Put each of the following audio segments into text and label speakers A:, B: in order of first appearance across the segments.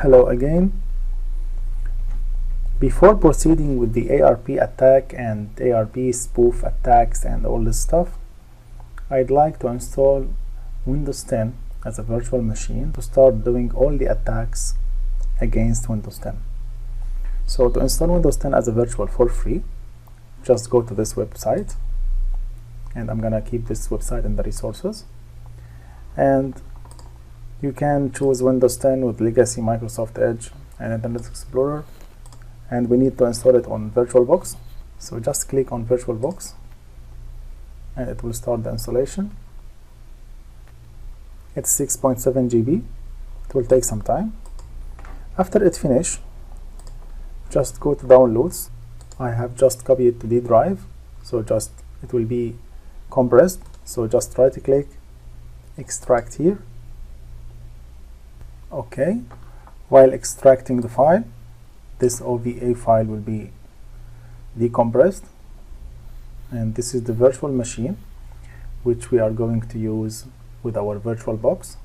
A: Hello again. Before proceeding with the ARP attack and ARP spoof attacks and all this stuff, I'd like to install Windows 10 as a virtual machine to start doing all the attacks against Windows 10. So to install Windows 10 as a virtual for free, just go to this website, and I'm gonna keep this website in the resources, and you can choose Windows 10 with Legacy, Microsoft Edge and Internet Explorer, and we need to install it on VirtualBox. So just click on VirtualBox and it will start the installation. It's 6.7 GB. It will take some time. After it finish, just go to downloads. I have just copied it to the drive, so it will be compressed. So just right click, extract here. Okay, while extracting the file, this OVA file will be decompressed, and this is the virtual machine which we are going to use with our VirtualBox.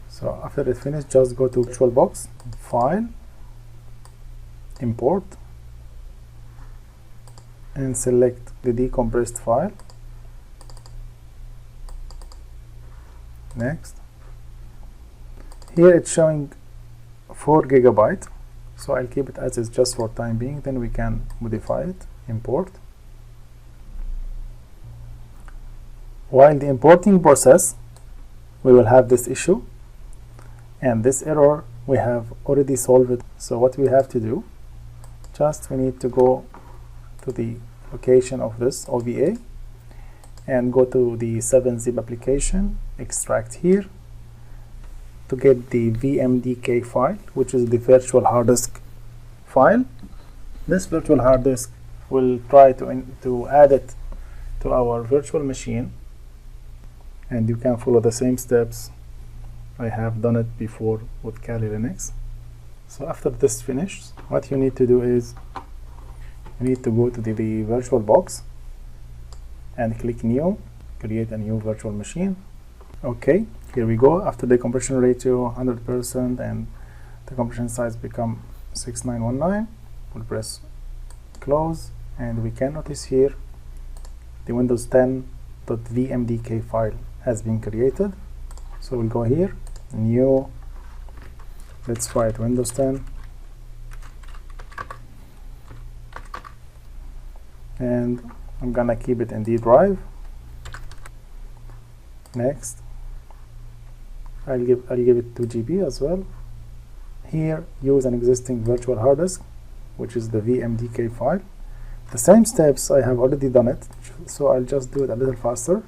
A: So after it finished, just go to VirtualBox, File, Import, and select the decompressed file. Next. Here it's showing 4 GB, so I'll keep it as is just for time being, then we can modify it. Import. While the importing process, we will have this issue, and this error we have already solved it. So what we have to do, we need to go to the location of this OVA and go to the 7-zip application, extract here, to get the VMDK file, which is the virtual hard disk file. This virtual hard disk will try to add it to our virtual machine, and you can follow the same steps. I have done it before with Kali Linux. So after this finishes, what you need to do is you need to go to the VirtualBox and click New, create a new virtual machine. Okay, here we go. After the compression ratio 100% and the compression size become 6919, we'll press close, and we can notice here the Windows 10.vmdk file has been created. So we'll go here, new, let's write Windows 10, and I'm gonna keep it in the drive. Next, I'll give it 2 GB as well. Here, use an existing virtual hard disk, which is the VMDK file. The same steps I have already done it, so I'll just do it a little faster.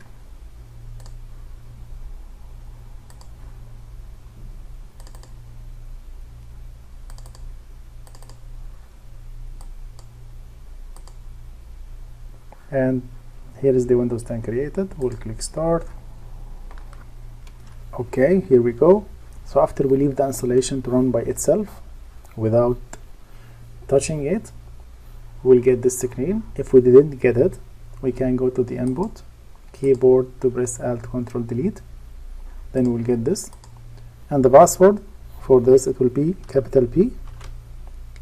A: And here is the Windows 10 created. We'll click Start. Okay, here we go. So after we leave the installation to run by itself without touching it, we'll get this screen. If we didn't get it, we can go to the input, keyboard to press Alt Control Delete, then we'll get this. And the password for this, it will be capital P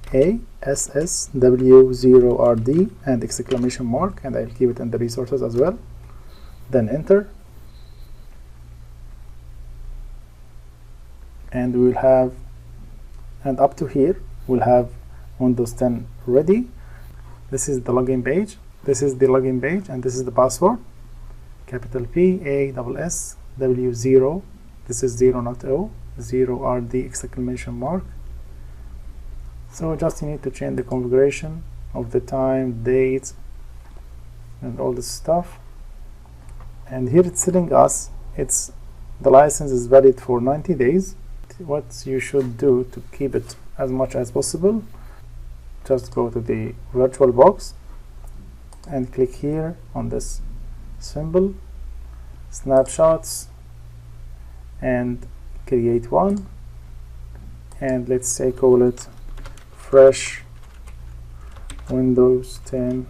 A: ASSW0RD and exclamation mark, and I'll keep it in the resources as well. Then enter, and we will have, and up to here we'll have Windows 10 ready. This is the login page. This is the login page, and this is the password. Capital P ASSW0. This is 0, not O. 0RD exclamation mark. So just you need to change the configuration of the time, date, and all this stuff. And here it's telling us the license is valid for 90 days. What you should do to keep it as much as possible, just go to the VirtualBox and click here on this symbol, snapshots, and create one, and let's say call it fresh Windows 10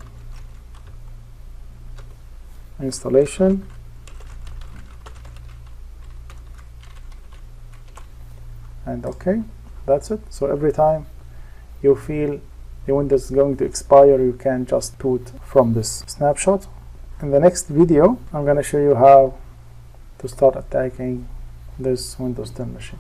A: installation. And OK, That's it. So every time you feel the Windows is going to expire, you can just boot from this snapshot. In the next video, I'm going to show you how to start attacking this Windows 10 machine.